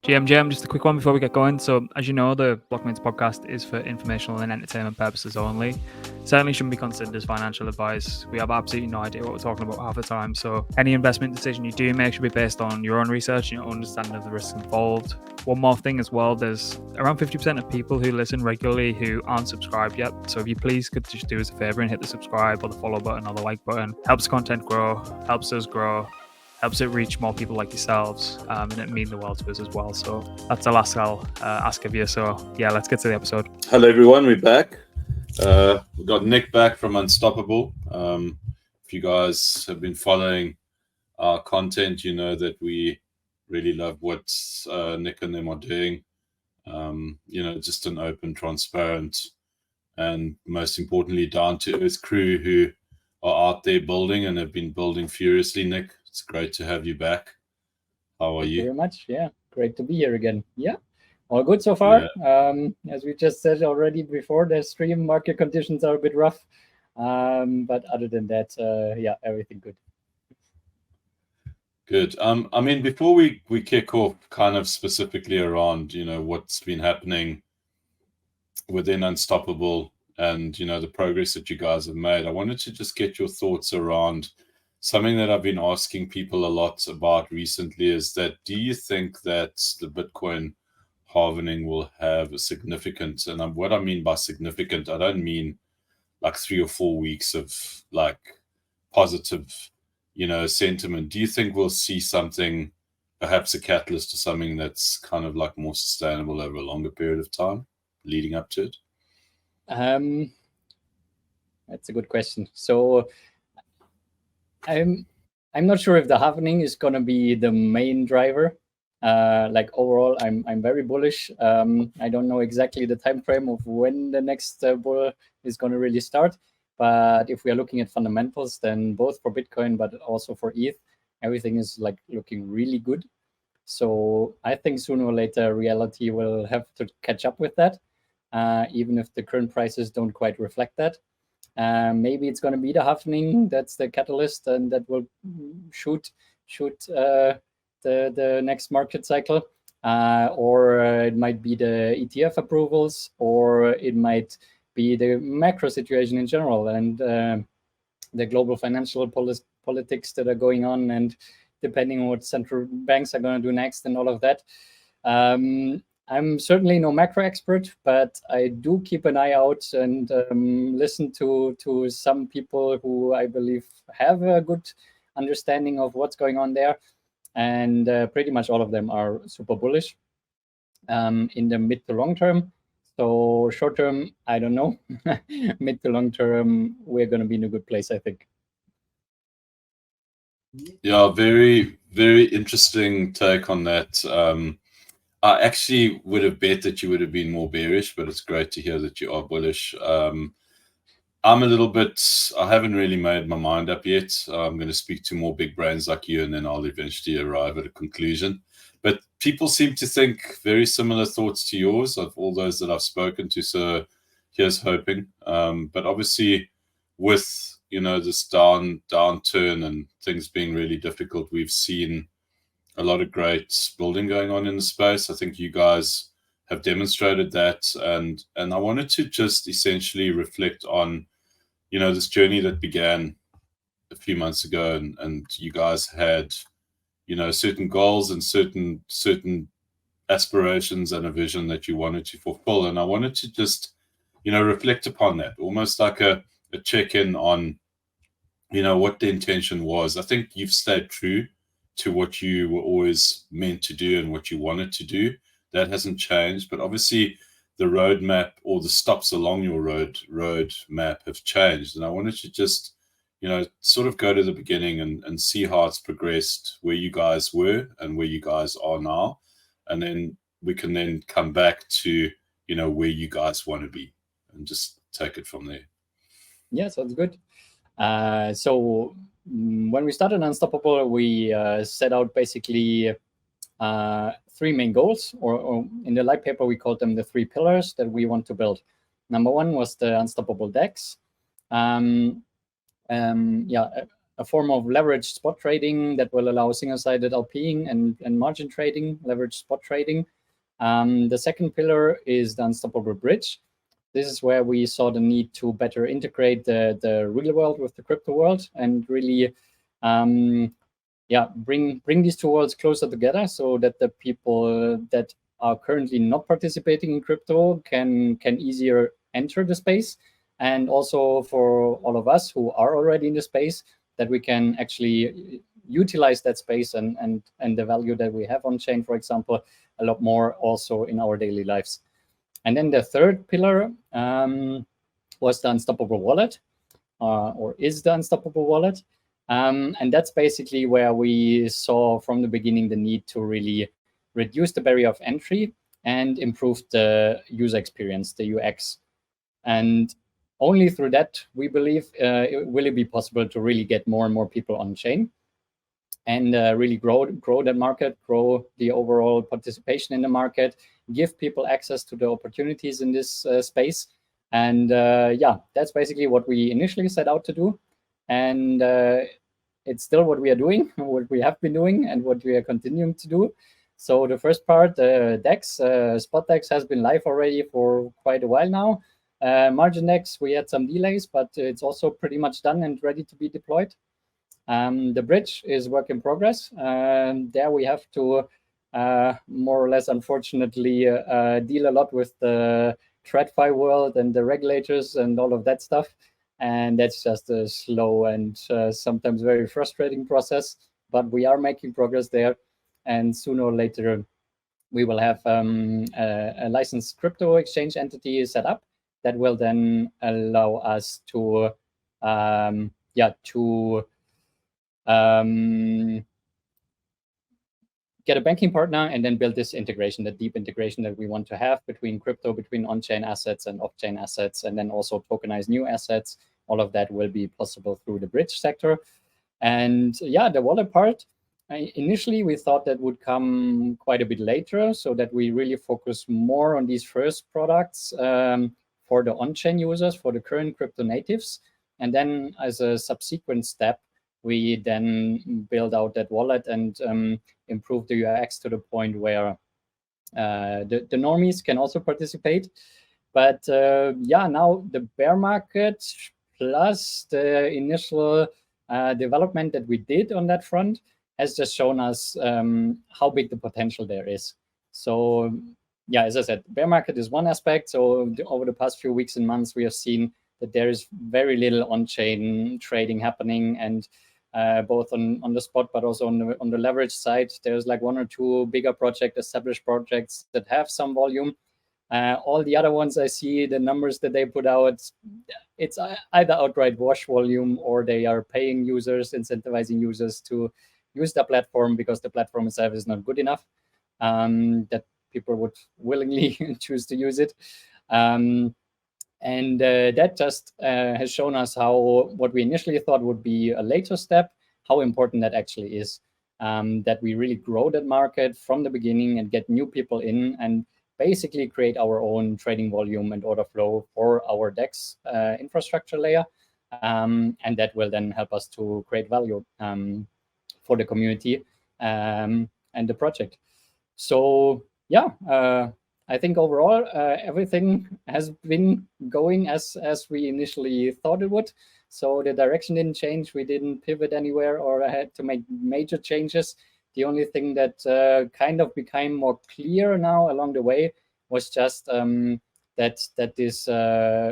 GM, just a quick one before we get going. So, as you know, the Blockmates podcast is for informational and entertainment purposes only. Certainly shouldn't be considered as financial advice. We have absolutely no idea what we're talking about half the time. So, any investment decision you do make should be based on your own research and your understanding of the risks involved. One more thing as well, there's around 50% of people who listen regularly who aren't subscribed yet. So, if you please could just do us a favor and hit the subscribe or the follow button or the like button, helps content grow, helps us grow, helps it reach more people like yourselves, and it means the world to us as well. So that's the last I'll ask of you. So yeah, let's get to the episode. Hello everyone, we're back. We've got Nick back from Unstoppable. If you guys have been following our content, you know that we really love what Nick and them are doing. Just an open, transparent, and most importantly, down-to-earth crew who are out there building and have been building furiously. Nick, it's great to have you back. How are you? Thank you very much. Yeah, great to be here again. Yeah, all good so far. Yeah. As we just said already before, the stream market conditions are a bit rough. But other than that, yeah, everything good. Good. I mean, before we kick off kind of specifically around, what's been happening within Unstoppable and, the progress that you guys have made, I wanted to just get your thoughts around something that I've been asking people a lot about recently is that, do you think that the Bitcoin halving will have a significant, and what I mean by significant, I don't mean like 3 or 4 weeks of like positive, sentiment. Do you think we'll see something, perhaps a catalyst to something that's kind of like more sustainable over a longer period of time leading up to it? That's a good question. So I'm not sure if the halving is going to be the main driver. Like overall, I'm very bullish. I don't know exactly the time frame of when the next bull is going to really start. But if we are looking at fundamentals, then both for Bitcoin, but also for ETH, everything is like looking really good. So I think sooner or later, reality will have to catch up with that, even if the current prices don't quite reflect that. Maybe it's going to be the halving that's the catalyst, and that will shoot the next market cycle, or it might be the ETF approvals, or it might be the macro situation in general, and the global financial politics that are going on, and depending on what central banks are going to do next and all of that. I'm certainly no macro expert, but I do keep an eye out and listen to some people who I believe have a good understanding of what's going on there. And pretty much all of them are super bullish in the mid to long term. So short term, I don't know. Mid to long term, we're going to be in a good place, I think. Yeah, very, very interesting take on that. I actually would have bet that you would have been more bearish, but it's great to hear that you are bullish. I'm a little bit, I haven't really made my mind up yet. I'm going to speak to more big brains like you, and then I'll eventually arrive at a conclusion. But people seem to think very similar thoughts to yours of all those that I've spoken to. So here's hoping. But obviously with, this downturn and things being really difficult, we've seen a lot of great building going on in the space. I think you guys have demonstrated that. And I wanted to just essentially reflect on, this journey that began a few months ago, and you guys had, certain goals and certain aspirations and a vision that you wanted to fulfill. And I wanted to just, reflect upon that, almost like a check-in on, what the intention was. I think you've stayed true to what you were always meant to do and what you wanted to do. That hasn't changed, but obviously the roadmap or the stops along your road map have changed. And I wanted to just, sort of go to the beginning and see how it's progressed, where you guys were and where you guys are now. And then we can then come back to, where you guys want to be and just take it from there. Yeah, sounds good. So when we started Unstoppable, we set out basically 3 main goals, or in the light paper, we called them the 3 pillars that we want to build. Number 1 was the Unstoppable DEX. a form of leveraged spot trading that will allow single-sided LPing and margin trading, leveraged spot trading. The second pillar is the unstoppable bridge. This is where we saw the need to better integrate the real world with the crypto world and really bring these two worlds closer together so that the people that are currently not participating in crypto can easier enter the space, and also for all of us who are already in the space, that we can actually utilize that space and the value that we have on chain, for example, a lot more also in our daily lives. And then the third pillar was the unstoppable wallet, or is the unstoppable wallet. And that's basically where we saw from the beginning the need to really reduce the barrier of entry and improve the user experience, the UX. And only through that, we believe, will it be possible to really get more and more people on chain and really grow that market, grow the overall participation in the market, give people access to the opportunities in this space. And that's basically what we initially set out to do. And it's still what we are doing, what we have been doing, and what we are continuing to do. So the first part, DEX, Spot DEX has been live already for quite a while now. Margin DEX, we had some delays, but it's also pretty much done and ready to be deployed. The bridge is work in progress. There we have to more or less, unfortunately, deal a lot with the TradFi world and the regulators and all of that stuff. And that's just a slow and sometimes very frustrating process. But we are making progress there. And sooner or later, we will have a licensed crypto exchange entity set up that will then allow us to get a banking partner and then build this integration, the deep integration that we want to have between crypto, between on-chain assets and off-chain assets, and then also tokenize new assets. All of that will be possible through the bridge sector. And the wallet part, initially we thought that would come quite a bit later, so that we really focus more on these first products for the on-chain users, for the current crypto natives. And then as a subsequent step, we then build out that wallet and improve the UX to the point where the normies can also participate. But now the bear market plus the initial development that we did on that front has just shown us how big the potential there is. So as I said, bear market is one aspect. So over the past few weeks and months, we have seen that there is very little on-chain trading happening, and both on the spot, but also on the leverage side, there's like one or two bigger established projects that have some volume. All the other ones I see, the numbers that they put out, it's either outright wash volume, or they are paying users, incentivizing users to use the platform because the platform itself is not good enough, that people would willingly choose to use it. And that just has shown us how what we initially thought would be a later step, how important that actually is, that we really grow that market from the beginning and get new people in and basically create our own trading volume and order flow for our DEX infrastructure layer. And that will then help us to create value for the community and the project. So I think overall everything has been going as we initially thought it would. So the direction didn't change. We didn't pivot anywhere or had to make major changes. The only thing that kind of became more clear now along the way was just that this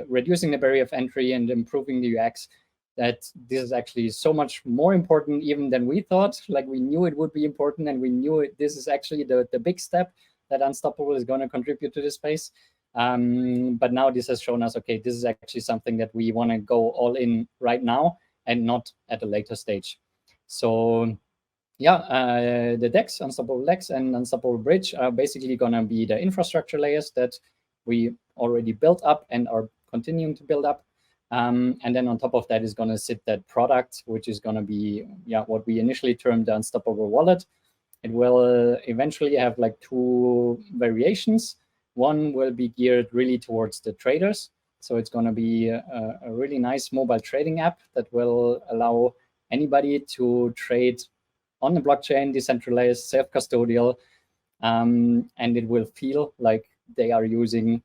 reducing the barrier of entry and improving the UX, that this is actually so much more important even than we thought. Like, we knew it would be important, and we knew this is actually the big step that Unstoppable is going to contribute to this space. But now this has shown us, okay, this is actually something that we want to go all in right now and not at a later stage. So the DEX, Unstoppable DEX and Unstoppable Bridge are basically going to be the infrastructure layers that we already built up and are continuing to build up. And then on top of that is going to sit that product, which is going to be what we initially termed the Unstoppable Wallet. It will eventually have like two variations. One will be geared really towards the traders. So it's going to be a really nice mobile trading app that will allow anybody to trade on the blockchain, decentralized, self-custodial, and it will feel like they are using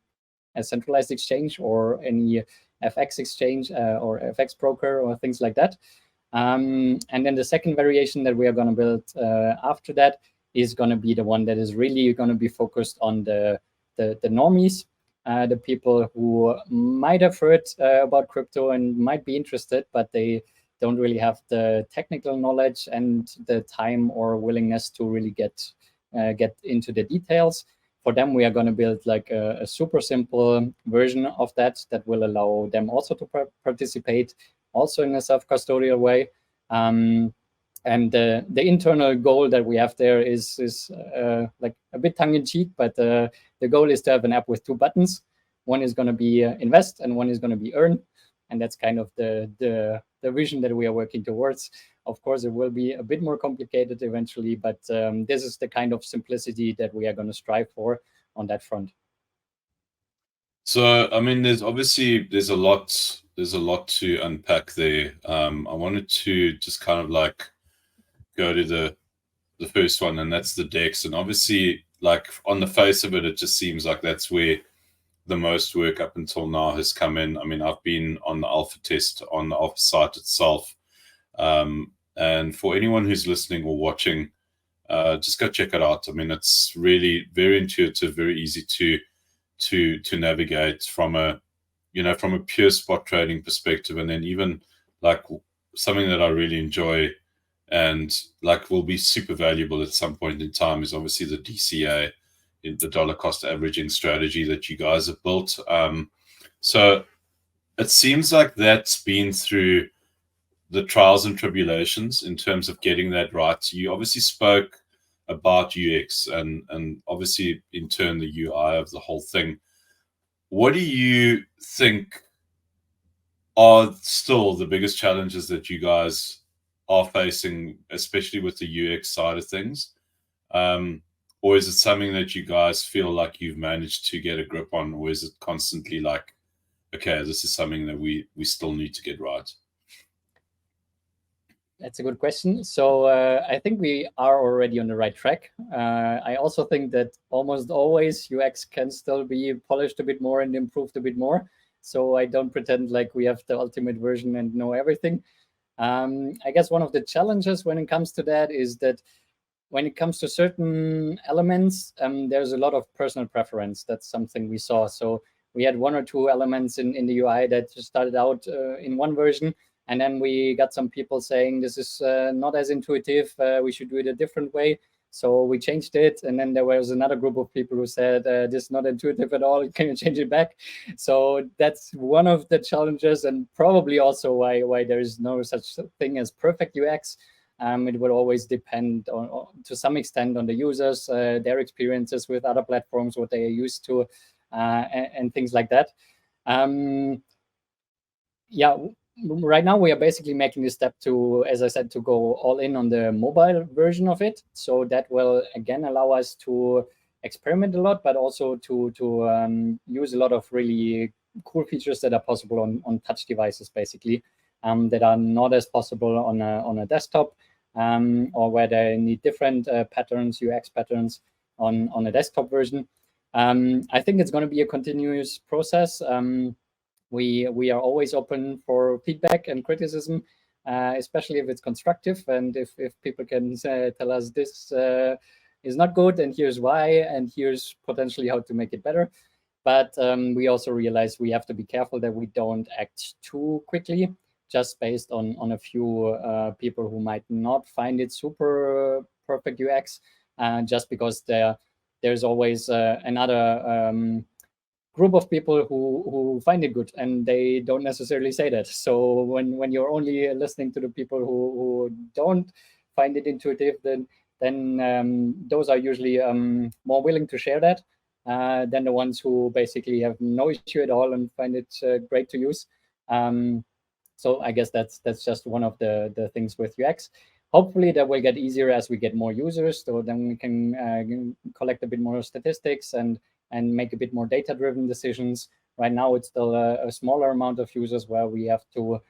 a centralized exchange or any FX exchange or FX broker or things like that. And then the second variation that we are going to build after that is going to be the one that is really going to be focused on the normies, the people who might have heard about crypto and might be interested, but they don't really have the technical knowledge and the time or willingness to really get into the details. For them, we are going to build like a super simple version of that will allow them also to participate also in a self-custodial way. And the internal goal that we have there is like a bit tongue-in-cheek, but the goal is to have an app with two buttons. One is going to be invest and one is going to be earn. And that's kind of the vision that we are working towards. Of course, it will be a bit more complicated eventually, but this is the kind of simplicity that we are going to strive for on that front. So, I mean, there's a lot to unpack there. I wanted to just kind of like go to the first one, and that's the DEX. And obviously, like on the face of it, it just seems like that's where the most work up until now has come in. I mean, I've been on the alpha test on the alpha site itself. And for anyone who's listening or watching, just go check it out. I mean, it's really very intuitive, very easy to navigate from a pure spot trading perspective. And then even like something that I really enjoy and like will be super valuable at some point in time is obviously the DCA, the dollar cost averaging strategy that you guys have built. So it seems like that's been through the trials and tribulations in terms of getting that right. You obviously spoke about UX and obviously in turn the UI of the whole thing. What do you think are still the biggest challenges that you guys are facing, especially with the UX side of things? Or is it something that you guys feel like you've managed to get a grip on, or is it constantly like, okay, this is something that we still need to get right? That's a good question. So I think we are already on the right track. I also think that almost always UX can still be polished a bit more and improved a bit more. So I don't pretend like we have the ultimate version and know everything. I guess one of the challenges when it comes to that is that when it comes to certain elements, there's a lot of personal preference. That's something we saw. So we had one or two elements in the UI that just started out in one version. And then we got some people saying this is not as intuitive. We should do it a different way. So we changed it. And then there was another group of people who said, this is not intuitive at all. Can you change it back? So that's one of the challenges, and probably also why there is no such thing as perfect UX. It will always depend on, to some extent, on the users, their experiences with other platforms, what they are used to, and things like that. Yeah. Right now, we are basically making the step to, as I said, to go all in on the mobile version of it. So that will, again, allow us to experiment a lot, but also to use a lot of really cool features that are possible on touch devices, basically, that are not as possible on a desktop, or where they need different patterns, UX patterns on a desktop version. I think it's going to be a continuous process. We are always open for feedback and criticism, especially if it's constructive, and if people can tell us this is not good and here's why and here's potentially how to make it better. But we also realize we have to be careful that we don't act too quickly just based on a few people who might not find it super perfect UX, just because there's always another group of people who find it good, and they don't necessarily say that. So when you're only listening to the people who don't find it intuitive, then those are usually more willing to share that than the ones who basically have no issue at all and find it great to use. So I guess that's just one of the things with UX. Hopefully that will get easier as we get more users, so then we can collect a bit more statistics and make a bit more data-driven decisions. Right now, it's still a smaller amount of users where we have to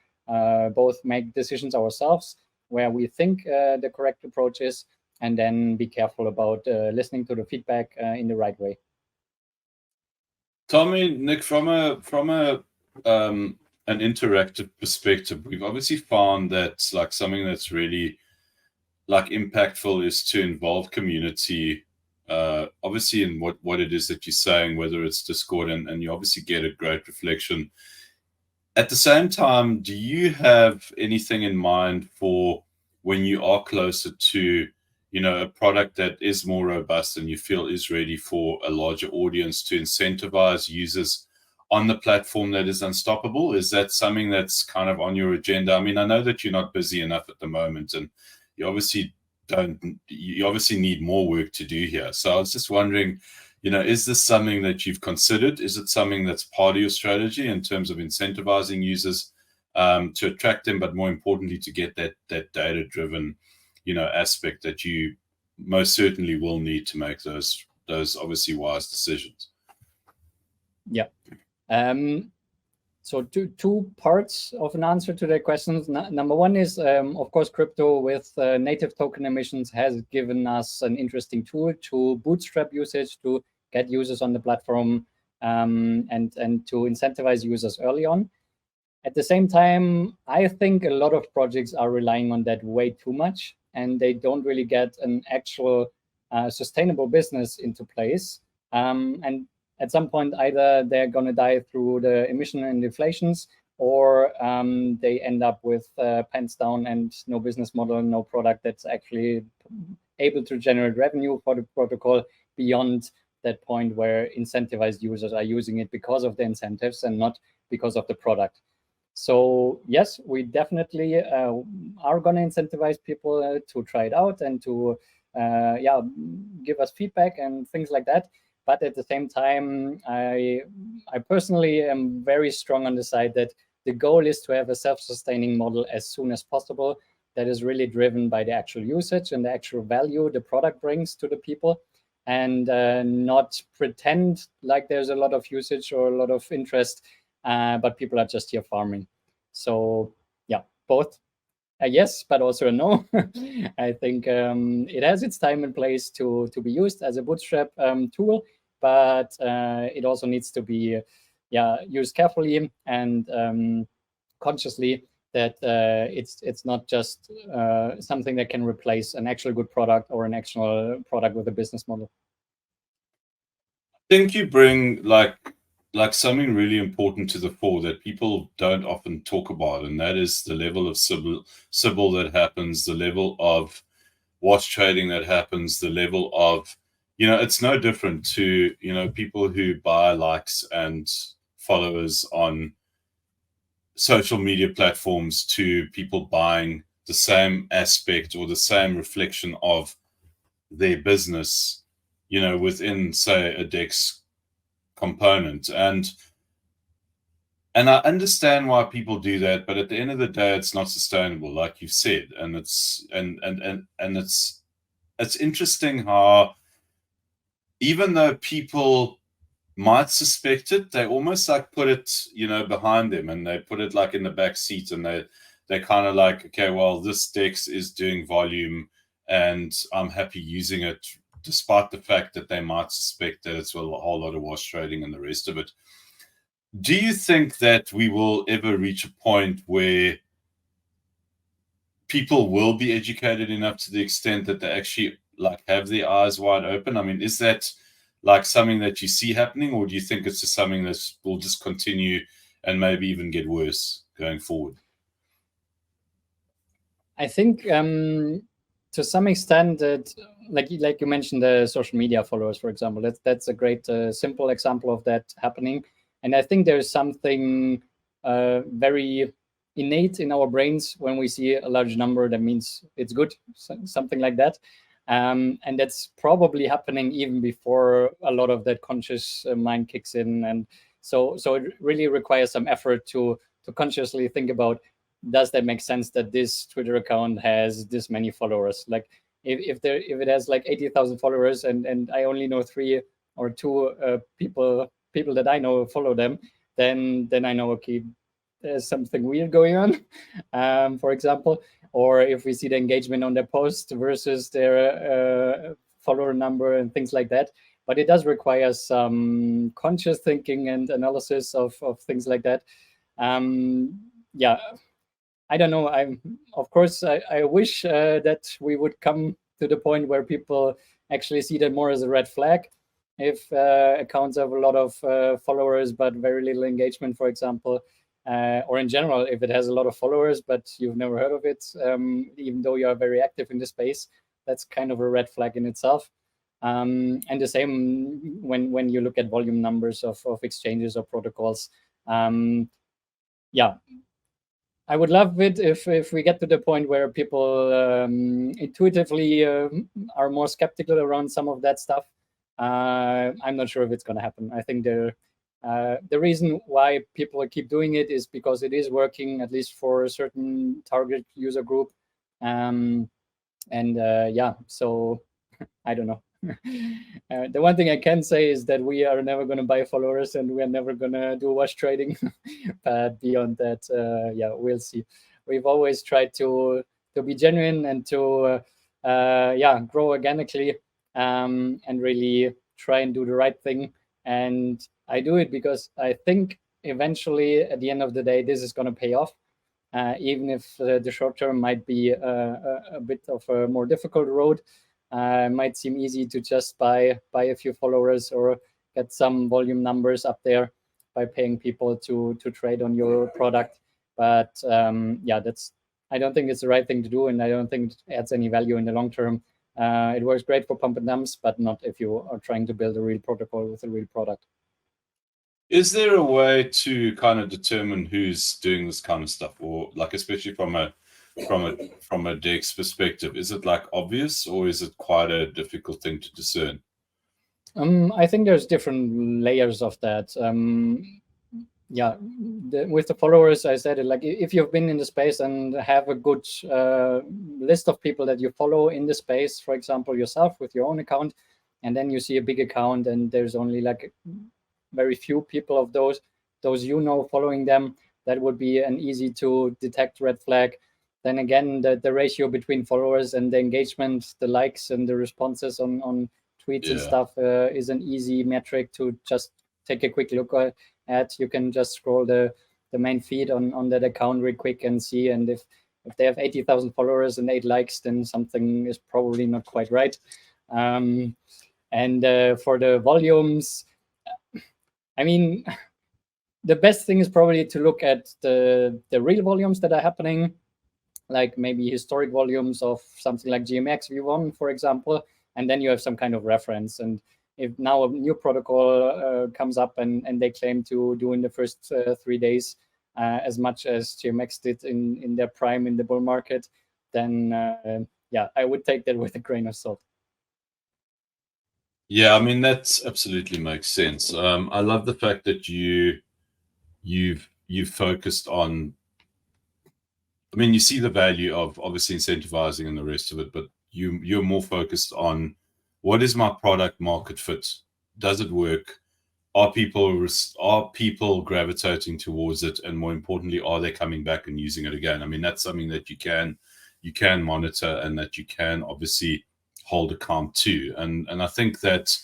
both make decisions ourselves where we think the correct approach is, and then be careful about listening to the feedback in the right way. Tommy, Nick, from an interactive perspective, we've obviously found that like something that's really like impactful is to involve community, obviously in what it is that you're saying, whether it's Discord, and you obviously get a great reflection. At the same time, do you have anything in mind for when you are closer to, you know, a product that is more robust and you feel is ready for a larger audience to incentivize users on the platform that is unstoppable? Is that something that's kind of on your agenda? I mean, I know that you're not busy enough at the moment, and you obviously need more work to do here. So I was just wondering, you know, is this something that you've considered? Is it something that's part of your strategy in terms of incentivizing users to attract them, but more importantly, to get that data-driven, you know, aspect that you most certainly will need to make those obviously wise decisions? Yeah. So two parts of an answer to that question. Number one is, of course, crypto with native token emissions has given us an interesting tool to bootstrap usage, to get users on the platform, and to incentivize users early on. At the same time, I think a lot of projects are relying on that way too much, and they don't really get an actual sustainable business into place. And at some point, either they're going to die through the emission and inflations, or they end up with pants down and no business model, no product that's actually able to generate revenue for the protocol beyond that point where incentivized users are using it because of the incentives and not because of the product. So yes, we definitely are going to incentivize people to try it out and to give us feedback and things like that. But at the same time, I personally am very strong on the side that the goal is to have a self-sustaining model as soon as possible that is really driven by the actual usage and the actual value the product brings to the people, and not pretend like there's a lot of usage or a lot of interest, but people are just here farming. So yeah, both a yes, but also a no. I think it has its time and place to be used as a bootstrap tool, but it also needs to be used carefully and consciously, that it's not just something that can replace an actual good product or an actual product with a business model. I think you bring like something really important to the fore that people don't often talk about, and that is the level of Sybil that happens, the level of watch trading that happens, the level of, you know, it's no different to, you know, people who buy likes and followers on social media platforms to people buying the same aspect or the same reflection of their business, you know, within, say, a DEX component. And I understand why people do that, but at the end of the day, it's not sustainable, like you've said. And it's it's interesting how, even though people might suspect it, they almost like put it, you know, behind them, and they put it like in the back seat, and they kind of like, okay, well, this DEX is doing volume and I'm happy using it, despite the fact that they might suspect that it's a whole lot of wash trading and the rest of it. Do you think that we will ever reach a point where people will be educated enough to the extent that they actually like have their eyes wide open? I mean, is that like something that you see happening, or do you think it's just something that will just continue and maybe even get worse going forward? I think to some extent that, like you mentioned, the social media followers, for example, that's a great simple example of that happening. And I think there's something very innate in our brains when we see a large number. That means it's good, something like that. And that's probably happening even before a lot of that conscious mind kicks in. And so it really requires some effort to consciously think about, does that make sense that this Twitter account has this many followers? Like if it has like 80,000 followers and I only know 3 or 2 people that I know follow them, then I know, okay, there's something weird going on, for example. or if we see the engagement on their post versus their follower number and things like that. But it does require some conscious thinking and analysis of things like that. Yeah, I don't know. Of course, I wish that we would come to the point where people actually see that more as a red flag. If accounts have a lot of followers but very little engagement, for example, or in general, if it has a lot of followers but you've never heard of it, even though you are very active in the space, that's kind of a red flag in itself. And the same when you look at volume numbers of exchanges or protocols. Yeah, I would love it if we get to the point where people intuitively are more skeptical around some of that stuff. I'm not sure if it's going to happen. I think the reason why people keep doing it is because it is working, at least for a certain target user group. Yeah, so I don't know. The one thing I can say is that we are never going to buy followers and we are never going to do wash trading. But beyond that, yeah, we'll see. We've always tried to be genuine and to yeah, grow organically and really try and do the right thing. And I do it because I think eventually, at the end of the day, this is going to pay off. Even if the short term might be a bit of a more difficult road. Might seem easy to just buy a few followers or get some volume numbers up there by paying people to trade on your product. But yeah, I don't think it's the right thing to do, and I don't think it adds any value in the long term. It works great for pump and dumps, but not if you are trying to build a real protocol with a real product. Is there a way to kind of determine who's doing this kind of stuff, or like especially from a DEX perspective, is it like obvious, or is it quite a difficult thing to discern? I think there's different layers of that. Yeah, with the followers, I said it, like if you've been in the space and have a good list of people that you follow in the space, for example, yourself with your own account, and then you see a big account and there's only like very few people of those following them, that would be an easy to detect red flag. Then again, the ratio between followers and the engagement, the likes and the responses on tweets and stuff is an easy metric to just take a quick look at. You can just scroll the main feed on that account real quick and see. And if they have 80,000 followers and 8 likes, then something is probably not quite right. And for the volumes, I mean, the best thing is probably to look at the real volumes that are happening, like maybe historic volumes of something like GMX V1, for example, and then you have some kind of reference. And if now a new protocol comes up and they claim to do in the first 3 days as much as GMX did in their prime in the bull market, then yeah, I would take that with a grain of salt. Yeah, I mean, that absolutely makes sense. I love the fact that you've focused on, I mean, you see the value of obviously incentivizing and the rest of it, but you're more focused on what is my product market fit? Does it work? Are people gravitating towards it? And more importantly, are they coming back and using it again? I mean, that's something that you can monitor and that you can obviously hold account to. And I think that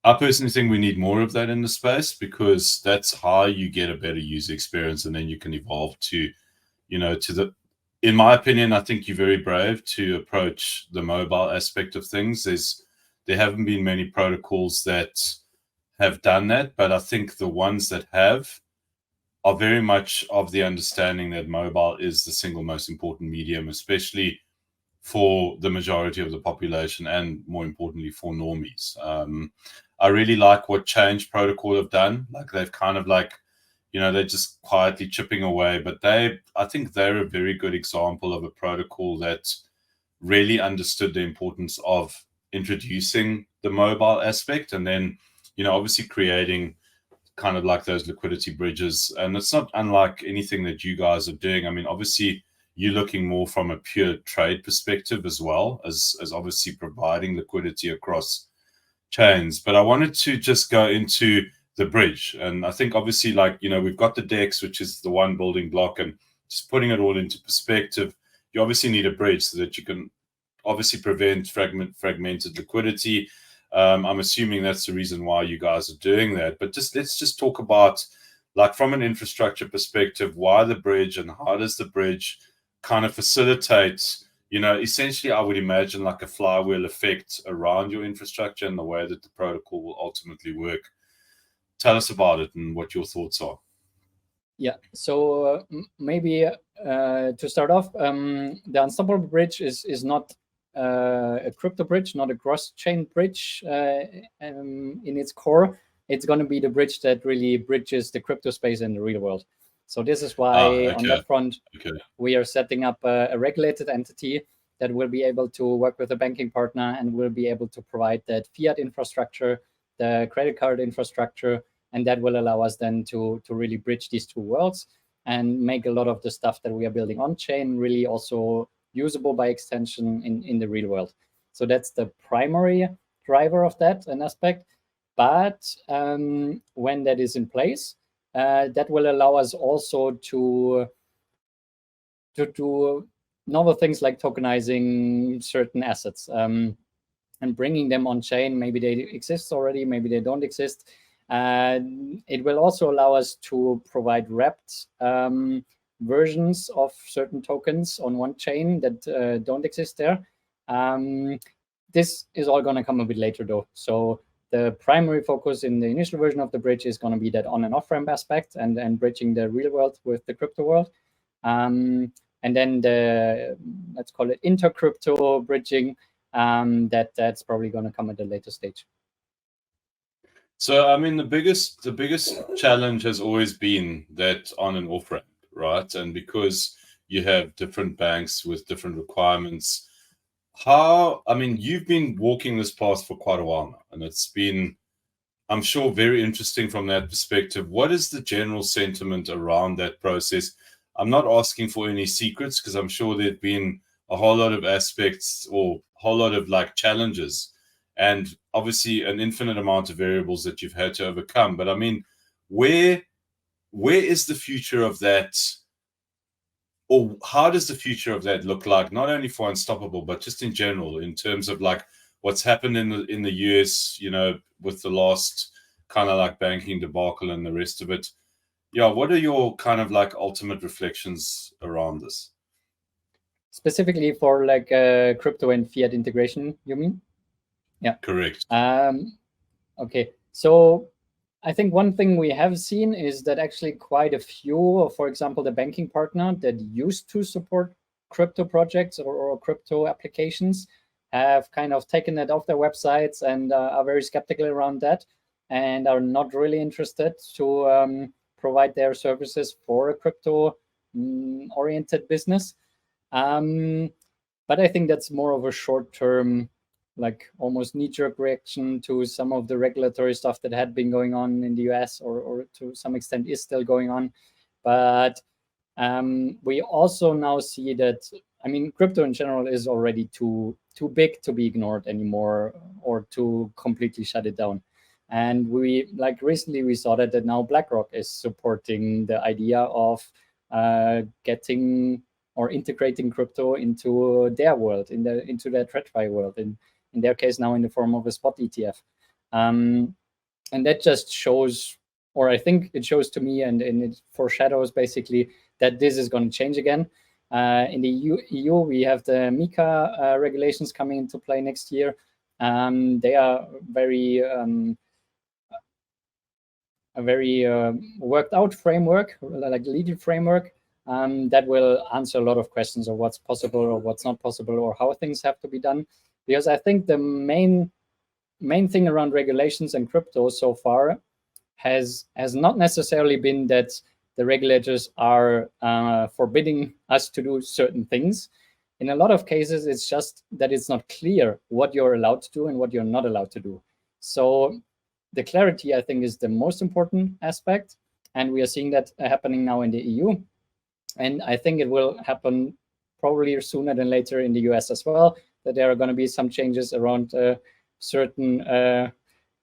I personally think we need more of that in the space, because that's how you get a better user experience, and then you can evolve to, in my opinion, I think you're very brave to approach the mobile aspect of things. There haven't been many protocols that have done that, but I think the ones that have are very much of the understanding that mobile is the single most important medium, especially for the majority of the population, and more importantly for normies. I really like what Change Protocol have done. Like, they've kind of like, they're just quietly chipping away, but I think they're a very good example of a protocol that really understood the importance of introducing the mobile aspect, and then, obviously creating kind of like those liquidity bridges. And it's not unlike anything that you guys are doing. I mean, obviously you're looking more from a pure trade perspective as well as obviously providing liquidity across chains. But I wanted to just go into the bridge. And I think obviously, like, we've got the DEX, which is the one building block, and just putting it all into perspective. you obviously need a bridge so that you can obviously prevent fragmented liquidity. I'm assuming that's the reason why you guys are doing that. But let's just talk about, like, from an infrastructure perspective, why the bridge and how does the bridge kind of facilitate, essentially, I would imagine like a flywheel effect around your infrastructure and the way that the protocol will ultimately work. Tell us about it and what your thoughts are. Yeah, so maybe to start off, the Unstoppable Bridge is not a crypto bridge, not a cross-chain bridge in its core. It's going to be the bridge that really bridges the crypto space and the real world. So this is why on that front, we are setting up a regulated entity that will be able to work with a banking partner and will be able to provide that fiat infrastructure, the credit card infrastructure, and that will allow us then to really bridge these two worlds and make a lot of the stuff that we are building on chain really also usable by extension in the real world. So that's the primary driver of that, an aspect. But when that is in place, that will allow us also to do novel things like tokenizing certain assets and bringing them on chain. Maybe they exist already, maybe they don't exist. It will also allow us to provide wrapped versions of certain tokens on one chain that don't exist there. This is all going to come a bit later, though. So the primary focus in the initial version of the bridge is going to be that on and off ramp aspect and bridging the real world with the crypto world. And then the, let's call it inter-crypto bridging, that's probably going to come at a later stage. So, I mean, the biggest challenge has always been that on and off ramp, right? And because you have different banks with different requirements, you've been walking this path for quite a while now, and it's been, I'm sure, very interesting from that perspective. What is the general sentiment around that process? I'm not asking for any secrets because I'm sure there've been a whole lot of aspects or a whole lot of like challenges and obviously an infinite amount of variables that you've had to overcome. But I mean, where is the future of that, or how does the future of that look like, not only for Unstoppable, but just in general, in terms of like what's happened in the US, with the last kind of like banking debacle and the rest of it? Yeah, what are your kind of like ultimate reflections around this? Specifically for like crypto and fiat integration, you mean? Yeah, correct. Okay, so I think one thing we have seen is that actually quite a few, for example, the banking partner that used to support crypto projects or crypto applications have kind of taken that off their websites and are very skeptical around that and are not really interested to provide their services for a crypto oriented business. But I think that's more of a short-term, like almost knee-jerk reaction to some of the regulatory stuff that had been going on in the US or to some extent is still going on. But we also now see that, I mean, crypto in general is already too big to be ignored anymore or to completely shut it down. And we, like recently we saw that now BlackRock is supporting the idea of getting or integrating crypto into their world, into their TradFi world, in their case now in the form of a spot ETF. And that just shows, or I think it shows to me, and it foreshadows basically that this is going to change again. In the EU, we have the MiCA regulations coming into play next year. They are a very worked out framework, like legal framework, that will answer a lot of questions of what's possible or what's not possible or how things have to be done. Because I think the main thing around regulations and crypto so far has not necessarily been that the regulators are forbidding us to do certain things. In a lot of cases, it's just that it's not clear what you're allowed to do and what you're not allowed to do. So the clarity, I think, is the most important aspect. And we are seeing that happening now in the EU. And I think it will happen probably sooner than later in the US as well, that there are going to be some changes around certain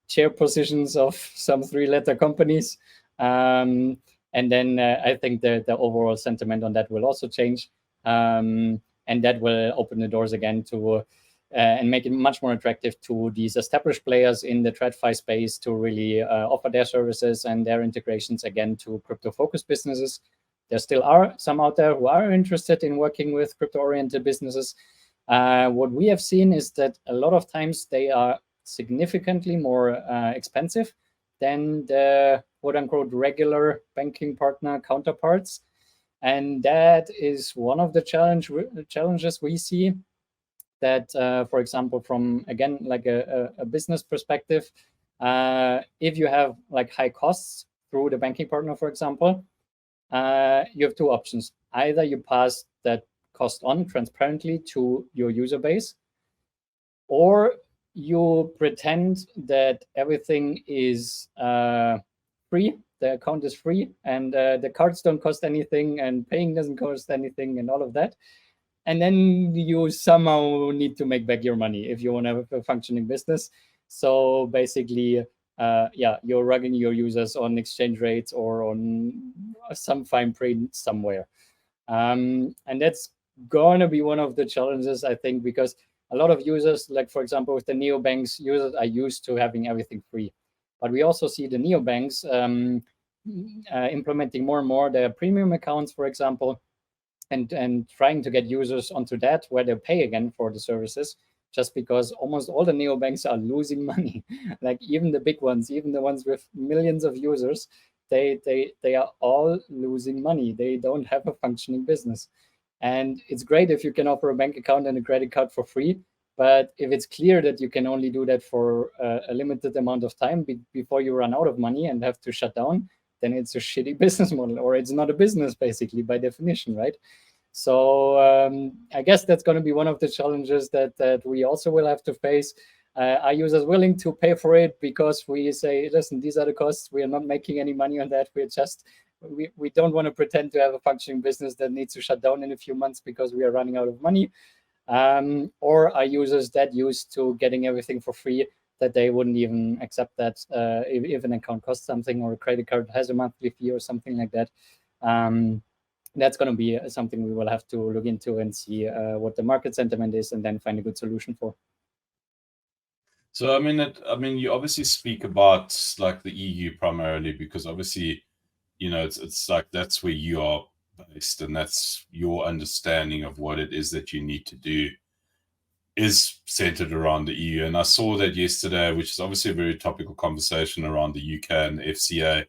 chair positions of some three-letter companies. And then I think the overall sentiment on that will also change. and that will open the doors again to and make it much more attractive to these established players in the TradFi space to really offer their services and their integrations again to crypto-focused businesses. There still are some out there who are interested in working with crypto-oriented businesses. What we have seen is that a lot of times they are significantly more expensive than the quote-unquote regular banking partner counterparts. And that is one of the challenges we see. That, for example, from, again, like a business perspective, if you have like high costs through the banking partner, for example, you have two options. Either you pass that cost on transparently to your user base, or you pretend that everything is free, the account is free, and the cards don't cost anything, and paying doesn't cost anything, and all of that. And then you somehow need to make back your money if you want to have a functioning business. So basically, you're rugging your users on exchange rates or on some fine print somewhere. And that's going to be one of the challenges, I think, because a lot of users, like, for example, with the neobanks, users are used to having everything free. But we also see the neobanks implementing more and more their premium accounts, for example, and trying to get users onto that where they pay again for the services, just because almost all the neobanks are losing money. Like even the big ones, even the ones with millions of users, they are all losing money. They don't have a functioning business. And it's great if you can offer a bank account and a credit card for free, but if it's clear that you can only do that for a limited amount of time before you run out of money and have to shut down, then it's a shitty business model, or it's not a business basically by definition, right? So I guess that's going to be one of the challenges that we also will have to face. Are users willing to pay for it because we say, listen, these are the costs. We are not making any money on that. We're just, we don't want to pretend to have a functioning business that needs to shut down in a few months because we are running out of money. Or are users that used to getting everything for free that they wouldn't even accept that if an account costs something or a credit card has a monthly fee or something like that. That's going to be something we will have to look into and see what the market sentiment is, and then find a good solution for. So, I mean, you obviously speak about like the EU primarily because obviously, you know, it's like that's where you are based, and that's your understanding of what it is that you need to do is centered around the EU. And I saw that yesterday, which is obviously a very topical conversation around the UK and the FCA,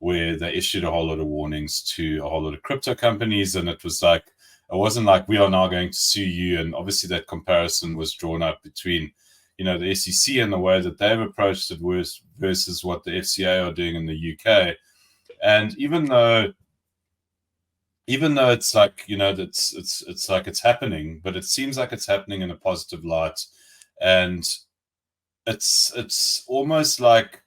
where they issued a whole lot of warnings to a whole lot of crypto companies. And it was like, it wasn't like we are now going to sue you. And obviously that comparison was drawn up between, you know, the SEC and the way that they've approached it versus what the FCA are doing in the UK. And even though it's like, you know, it's like it's happening, but it seems like it's happening in a positive light. And it's almost like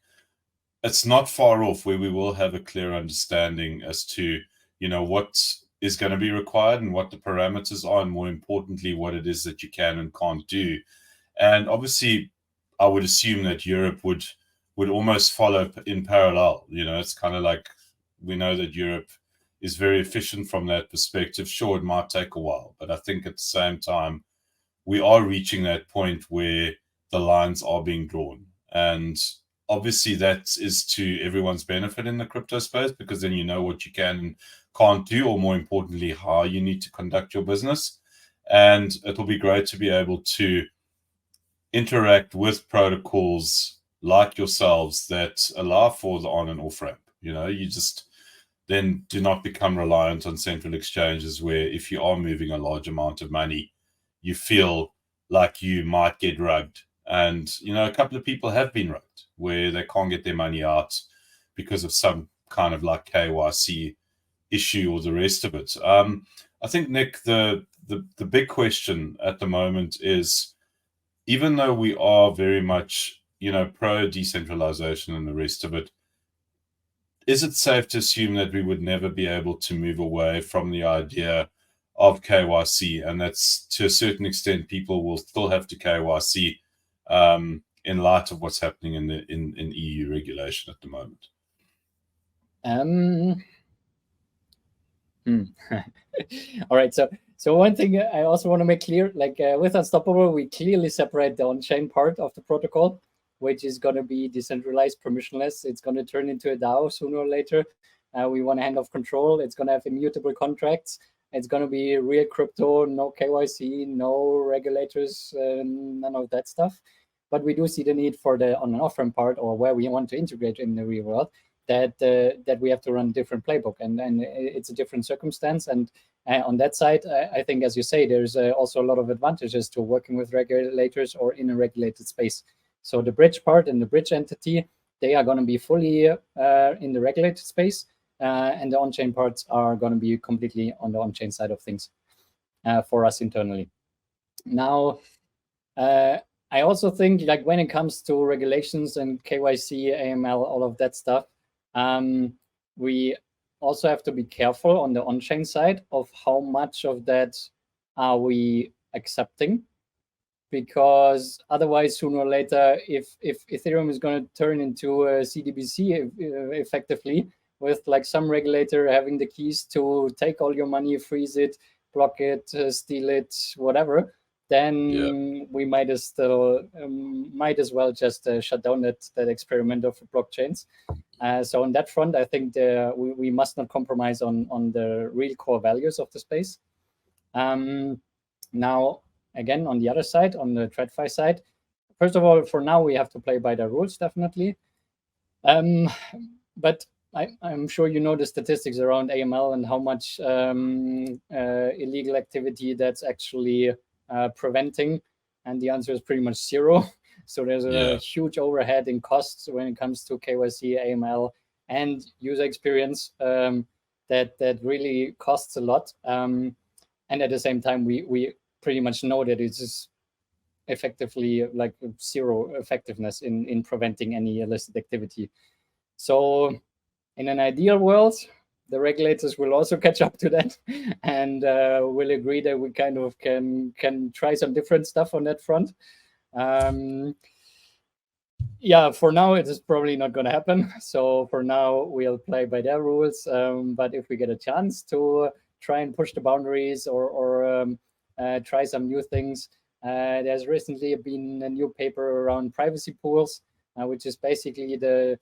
it's not far off where we will have a clear understanding as to, you know, what is going to be required and what the parameters are, and more importantly, what it is that you can and can't do. And obviously, I would assume that Europe would almost follow in parallel. You know, it's kind of like we know that Europe is very efficient from that perspective. Sure, it might take a while, but I think at the same time, we are reaching that point where the lines are being drawn. And obviously that is to everyone's benefit in the crypto space, because then you know what you can and can't do, or more importantly, how you need to conduct your business. And it'll be great to be able to interact with protocols like yourselves that allow for the on and off ramp. You know, you just then do not become reliant on central exchanges where if you are moving a large amount of money, you feel like you might get rugged. And, you know, a couple of people have been rugged where they can't get their money out because of some kind of like KYC issue or the rest of it. I think, Nick, the big question at the moment is, even though we are very much, you know, pro decentralization and the rest of it, is it safe to assume that we would never be able to move away from the idea of KYC, and that's to a certain extent people will still have to KYC in light of what's happening in EU regulation at the moment? All right, so So one thing I also want to make clear, like with Unstoppable, we clearly separate the on-chain part of the protocol, which is going to be decentralized, permissionless. It's going to turn into a DAO sooner or later. We want to hand off control. It's going to have immutable contracts. It's going to be real crypto, no KYC, no regulators, none of that stuff. But we do see the need for the on and off-ramp part, or where we want to integrate in the real world, that we have to run a different playbook, and it's a different circumstance. And on that side, I think, as you say, there's also a lot of advantages to working with regulators or in a regulated space. So the bridge part and the bridge entity, they are going to be fully in the regulated space, and the on-chain parts are going to be completely on the on-chain side of things for us internally. Now, I also think, like, when it comes to regulations and KYC, AML, all of that stuff, we also have to be careful on the on-chain side of how much of that are we accepting, because otherwise, sooner or later, if Ethereum is going to turn into a CDBC effectively, with like some regulator having the keys to take all your money, freeze it, block it, steal it, whatever, then we might as well just shut down that experiment of blockchains. So on that front, I think we must not compromise on the real core values of the space. Now, again, on the other side, on the TradFi side, first of all, for now, we have to play by the rules, definitely. But I'm sure you know the statistics around AML and how much illegal activity that's actually preventing. And the answer is pretty much zero. So there's a huge overhead in costs when it comes to KYC, AML, and user experience that really costs a lot. And at the same time, we pretty much know that it's just effectively like zero effectiveness in preventing any illicit activity. So in an ideal world, the regulators will also catch up to that and will agree that we kind of can try some different stuff on that front. Yeah, for now, it is probably not going to happen. So for now, we'll play by their rules. But if we get a chance to try and push the boundaries or try some new things, there's recently been a new paper around privacy pools, which is basically the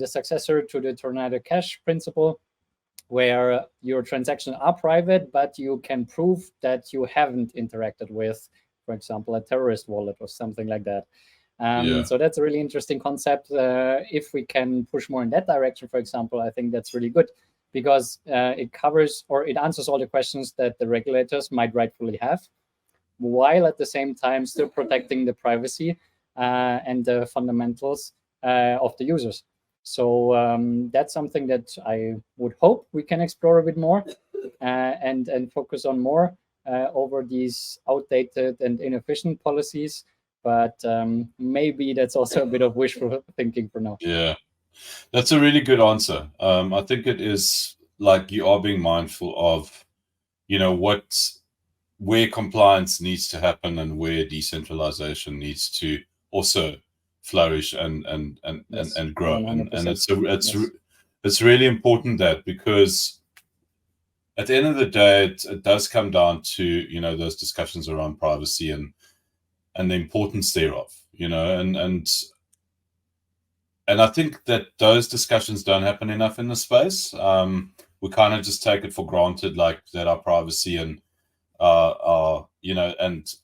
successor to the Tornado Cash principle, where your transactions are private, but you can prove that you haven't interacted with, for example, a terrorist wallet or something like that. So that's a really interesting concept. If we can push more in that direction, for example, I think that's really good, because it covers, or it answers all the questions that the regulators might rightfully have, while at the same time still protecting the privacy and the fundamentals of the users. So that's something that I would hope we can explore a bit more and focus on more over these outdated and inefficient policies. But maybe that's also a bit of wishful thinking for now. Yeah, that's a really good answer. I think it is like you are being mindful of, where compliance needs to happen and where decentralization needs to also flourish and grow. 100%. And it's really important that, because at the end of the day, it does come down to, those discussions around privacy and the importance thereof, and I think that those discussions don't happen enough in the space. We kind of just take it for granted, like that our privacy and and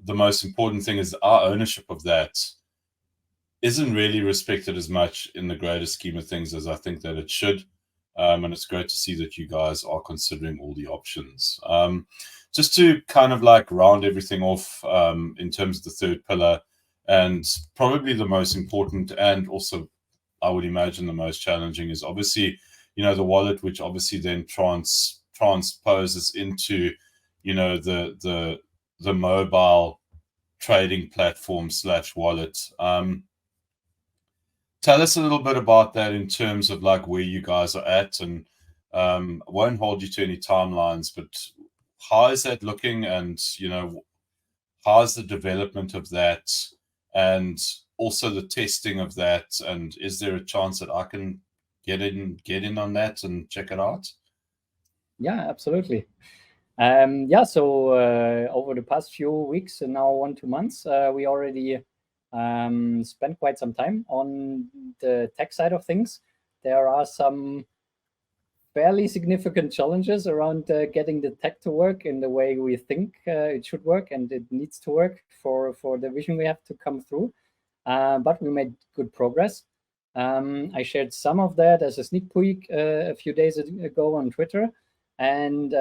the most important thing is our ownership of that isn't really respected as much in the greater scheme of things as I think that it should. And it's great to see that you guys are considering all the options. Just to kind of like round everything off in terms of the third pillar, and probably the most important, and also I would imagine the most challenging, is obviously, the wallet, which obviously then transposes into, the mobile trading platform / wallet. Tell us a little bit about that in terms of like where you guys are at, and I won't hold you to any timelines, but how is that looking, and how's the development of that, and also the testing of that, and is there a chance that I can get in on that and check it out? Yeah, absolutely. Yeah, so over the past few weeks, and now 1-2 months, we already spent quite some time on the tech side of things. There are some fairly significant challenges around getting the tech to work in the way we think it should work and it needs to work for the vision we have to come through. But we made good progress. I shared some of that as a sneak peek a few days ago on Twitter. And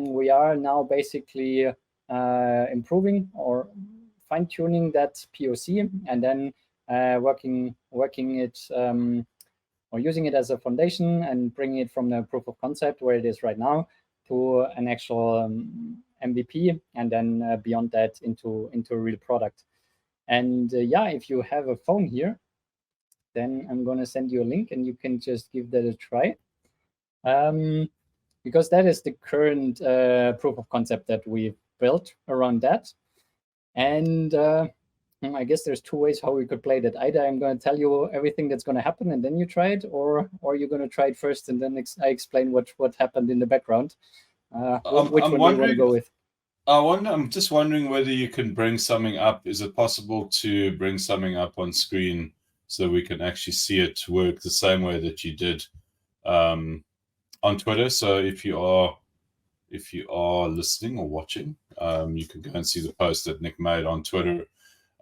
we are now basically improving or fine-tuning that POC and then working it or using it as a foundation and bringing it from the proof of concept where it is right now to an actual MVP, and then beyond that into a real product. And yeah, if you have a phone here, then I'm going to send you a link and you can just give that a try. Because that is the current proof of concept that we've built around that. And I guess there's two ways how we could play that. Either I'm going to tell you everything that's going to happen and then you try it, or you're going to try it first and then I explain what happened in the background. Which one do you want to go with? I'm just wondering whether you can bring something up. Is it possible to bring something up on screen so we can actually see it work the same way that you did on Twitter? So if you are listening or watching, you can go and see the post that Nick made on Twitter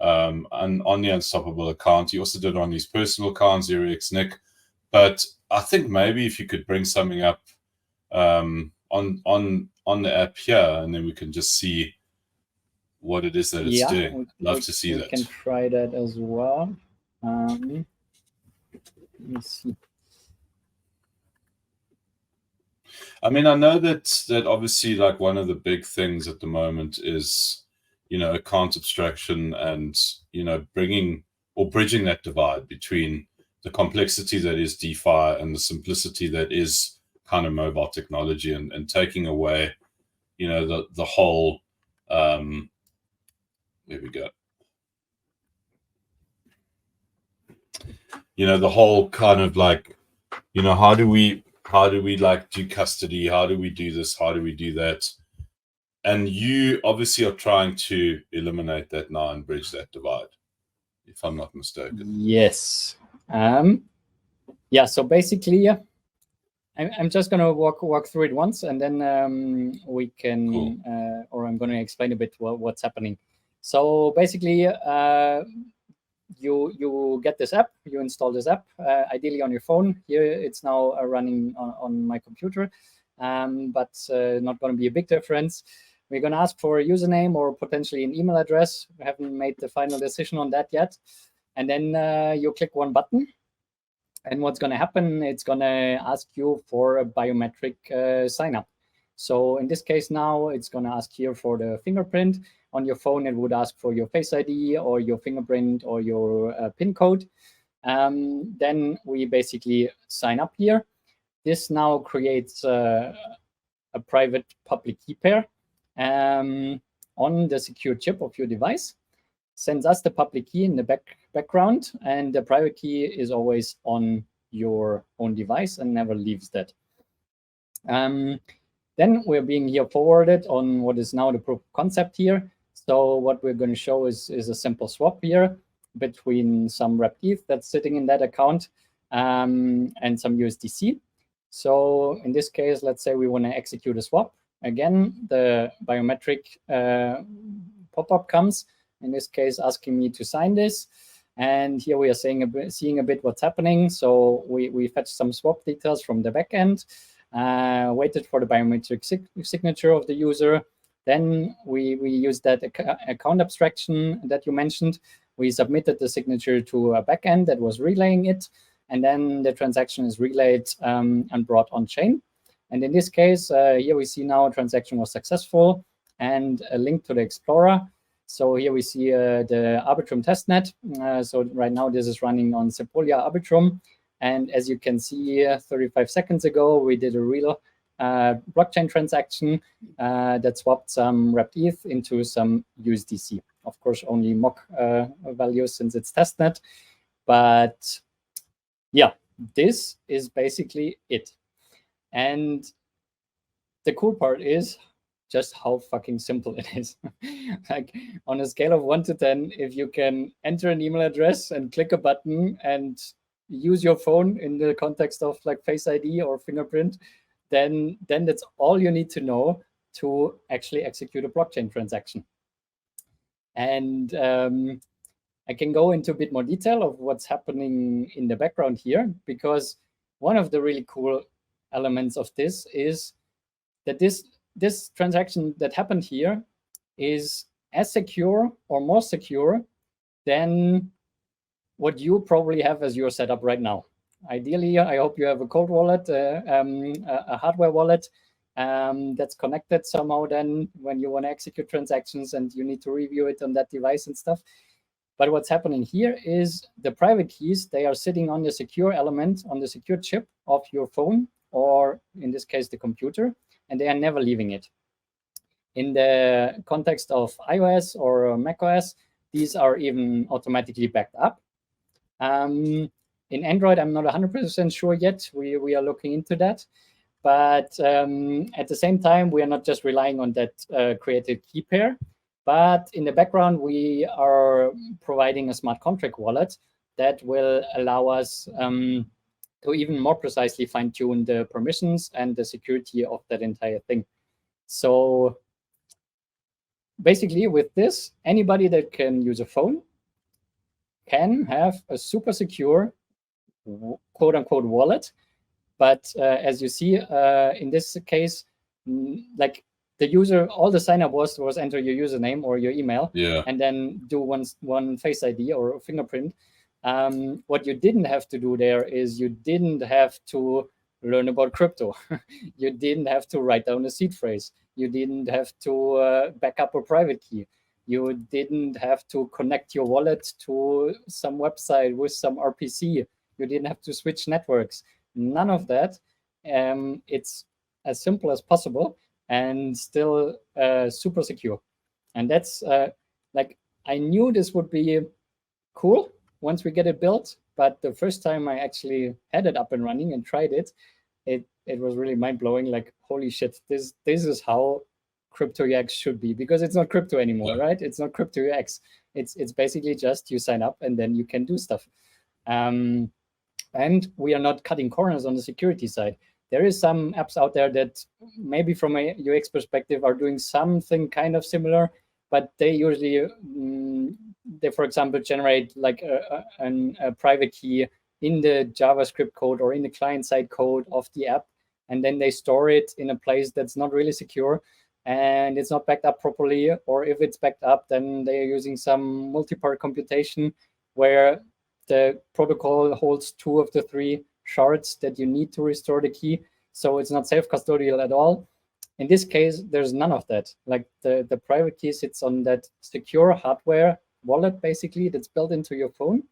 and on the Unstoppable account. He also did it on his personal account, 0xNick. But I think maybe if you could bring something up on the app here, and then we can just see what it is that it's doing. Love to see that. We can try that as well. Let me see. I mean, I know that obviously, like, one of the big things at the moment is, account abstraction and, bringing or bridging that divide between the complexity that is DeFi and the simplicity that is kind of mobile technology, and taking away, the whole, there we go. The whole kind of like, how do we like do custody? How do we do this? How do we do that? And you obviously are trying to eliminate that now and bridge that divide, if I'm not mistaken. Yes. Yeah. So basically, I'm just going to walk through it once, and then we can, cool. Or I'm going to explain a bit what's happening. So basically, you get this app, you install this app, ideally on your phone. Here it's now running on my computer, but not going to be a big difference. We're going to ask for a username or potentially an email address. We haven't made the final decision on that yet. And then you click one button. And what's going to happen, it's going to ask you for a biometric sign up. So in this case now, it's going to ask here for the fingerprint. On your phone, it would ask for your Face ID or your fingerprint or your PIN code. Then we basically sign up here. This now creates a private public key pair on the secure chip of your device, sends us the public key in the background, and the private key is always on your own device and never leaves that. Then we're being here forwarded on what is now the proof of concept here. So what we're going to show is a simple swap here between some wrapped ETH that's sitting in that account and some USDC. So in this case, let's say we want to execute a swap. Again, the biometric pop-up comes, in this case, asking me to sign this. And here we are seeing a bit what's happening. So we fetched some swap details from the backend, waited for the biometric signature of the user. Then we used that account abstraction that you mentioned. We submitted the signature to a backend that was relaying it. And then the transaction is relayed and brought on chain. And in this case, here we see now a transaction was successful and a link to the Explorer. So here we see the Arbitrum testnet. So right now this is running on Sepolia Arbitrum. And as you can see, 35 seconds ago, we did a real blockchain transaction that swapped some wrapped ETH into some USDC. Of course, only mock values since it's testnet. But yeah, this is basically it. And the cool part is, just how fucking simple it is. Like on a scale of 1 to 10, if you can enter an email address and click a button and use your phone in the context of like Face ID or fingerprint, then that's all you need to know to actually execute a blockchain transaction. And I can go into a bit more detail of what's happening in the background here, because one of the really cool elements of this is that this transaction that happened here is as secure or more secure than what you probably have as your setup right now. Ideally, I hope you have a cold wallet, a hardware wallet that's connected somehow then when you want to execute transactions and you need to review it on that device and stuff. But what's happening here is the private keys, they are sitting on the secure element, on the secure chip of your phone, or in this case, the computer, and they are never leaving it. In the context of iOS or macOS, these are even automatically backed up. In Android, I'm not 100% sure yet. We are looking into that. But at the same time, we are not just relying on that created key pair, but in the background, we are providing a smart contract wallet that will allow us to even more precisely fine-tune the permissions and the security of that entire thing. So basically, with this, anybody that can use a phone can have a super secure quote-unquote wallet. But as you see, in this case, like the user, all the sign-up was enter your username or your email, and then do one Face ID or fingerprint. What you didn't have to do there is you didn't have to learn about crypto. You didn't have to write down a seed phrase. You didn't have to back up a private key. You didn't have to connect your wallet to some website with some RPC. You didn't have to switch networks. None of that. It's as simple as possible and still super secure. And that's like, I knew this would be cool once we get it built, but the first time I actually had it up and running and tried it, it was really mind-blowing. Like, holy shit, this is how crypto UX should be, because it's not crypto anymore, right? It's not crypto UX. It's basically just you sign up and then you can do stuff. And we are not cutting corners on the security side. There is some apps out there that maybe from a UX perspective are doing something kind of similar, but they usually, they, for example, generate like a private key in the JavaScript code or in the client-side code of the app, and then they store it in a place that's not really secure, and it's not backed up properly, or if it's backed up, then they're using some multi-part computation where the protocol holds 2 of the 3 shards that you need to restore the key, so it's not self-custodial at all. In this case, there's none of that. Like the private key sits on that secure hardware wallet, basically, that's built into your phone.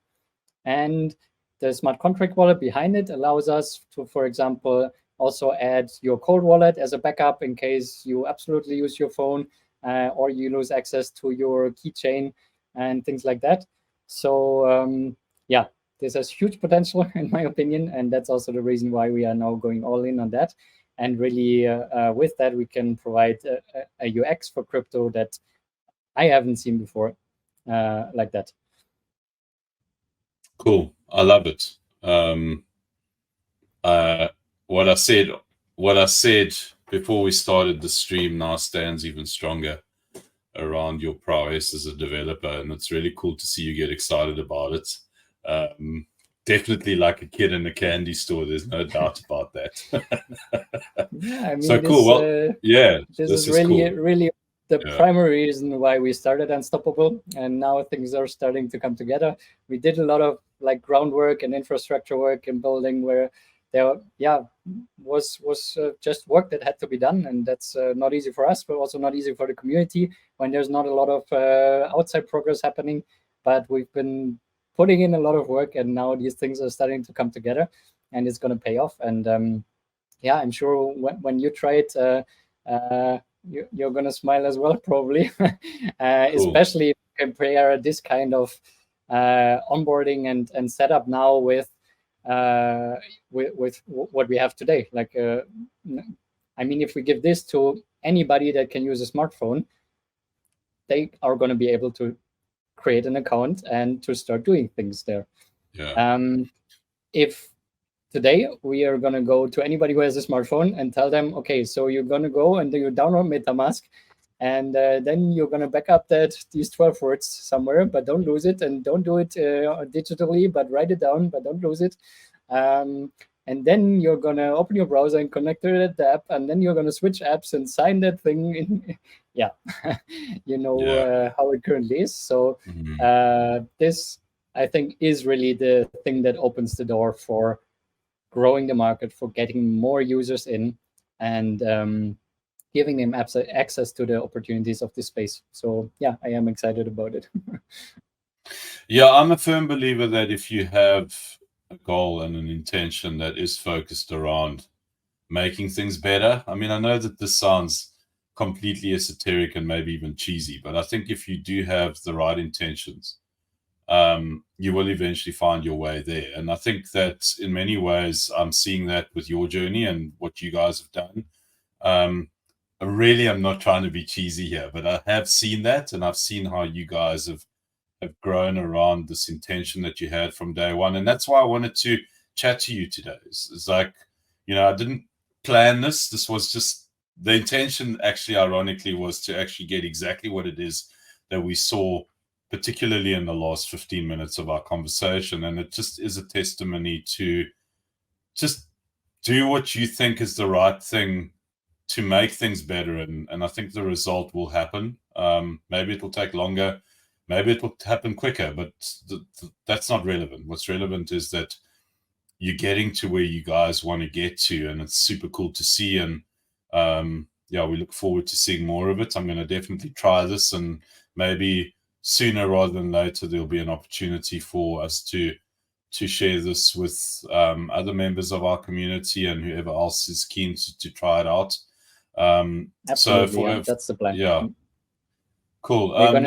And the smart contract wallet behind it allows us to, for example, also add your cold wallet as a backup in case you absolutely use your phone or you lose access to your keychain and things like that. So yeah, this has huge potential in my opinion, and that's also the reason why we are now going all in on that. And really, with that, we can provide a UX for crypto that I haven't seen before like that. Cool. I love it. What I said before we started the stream now stands even stronger around your prowess as a developer, and it's really cool to see you get excited about it. Definitely like a kid in a candy store. There's no doubt about that. Yeah, I mean, so cool. Well, yeah, this is really, cool. Really the primary reason why we started Unstoppable, and now things are starting to come together. We did a lot of like groundwork and infrastructure work and building where there, was just work that had to be done, and that's not easy for us, but also not easy for the community when there's not a lot of outside progress happening. But we've been putting in a lot of work, and now these things are starting to come together, and it's going to pay off. And yeah, I'm sure when you try it, you're going to smile as well, probably. Cool. Especially if you compare this kind of onboarding and setup now with what we have today. Like, I mean, if we give this to anybody that can use a smartphone, they are going to be able to create an account and to start doing things there. Yeah. If today we are going to go to anybody who has a smartphone and tell them, okay, so you're going to go and you download MetaMask, and then you're going to back up these 12 words somewhere, but don't lose it, and don't do it digitally, but write it down, but don't lose it. And then you're going to open your browser and connect to the app, and then you're going to switch apps and sign that thing in. Yeah, how it currently is. So this, I think, is really the thing that opens the door for growing the market, for getting more users in, and giving them access to the opportunities of this space. So yeah, I am excited about it. Yeah, I'm a firm believer that if you have a goal and an intention that is focused around making things better, I mean, I know that this sounds completely esoteric and maybe even cheesy, but I think if you do have the right intentions, you will eventually find your way there. And I think that in many ways, I'm seeing that with your journey and what you guys have done. Really, I'm not trying to be cheesy here, but I have seen that, and I've seen how you guys have grown around this intention that you had from day one. And that's why I wanted to chat to you today. It's like, I didn't plan this. This was just the intention, actually, ironically, was to actually get exactly what it is that we saw, particularly in the last 15 minutes of our conversation. And it just is a testimony to just do what you think is the right thing to make things better, and I think the result will happen. Maybe it'll take longer, maybe it will happen quicker, but that's not relevant. What's relevant is that you're getting to where you guys want to get to, and it's super cool to see. And we look forward to seeing more of it. I'm going to definitely try this, and maybe sooner rather than later there'll be an opportunity for us to share this with other members of our community and whoever else is keen to try it out. Absolutely, that's the plan. Yeah, cool. We're going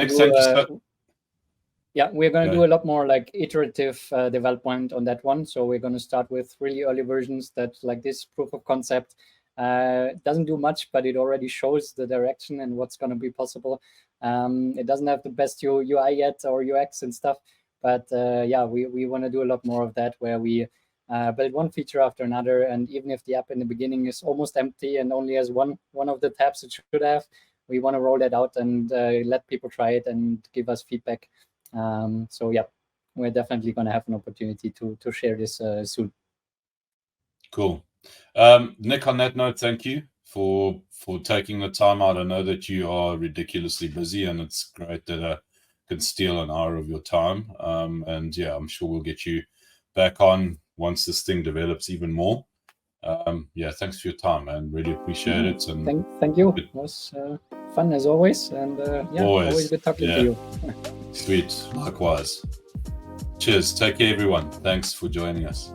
to do a lot more like iterative development on that one. So we're going to start with really early versions that, like this proof of concept, doesn't do much, but it already shows the direction and what's going to be possible. It doesn't have the best UI yet or UX and stuff, but we want to do a lot more of that, where we build one feature after another, and even if the app in the beginning is almost empty and only has one of the tabs it should have, we want to roll that out and let people try it and give us feedback. So yeah, we're definitely going to have an opportunity to share this soon. Cool. Nick, on that note, thank you for taking the time out. I know that you are ridiculously busy, and it's great that I can steal an hour of your time. And yeah, I'm sure we'll get you back on once this thing develops even more. Thanks for your time, man. Really appreciate it. And thank you. It was fun as always, and always good talking to you. Sweet, likewise. Cheers. Take care, everyone. Thanks for joining us.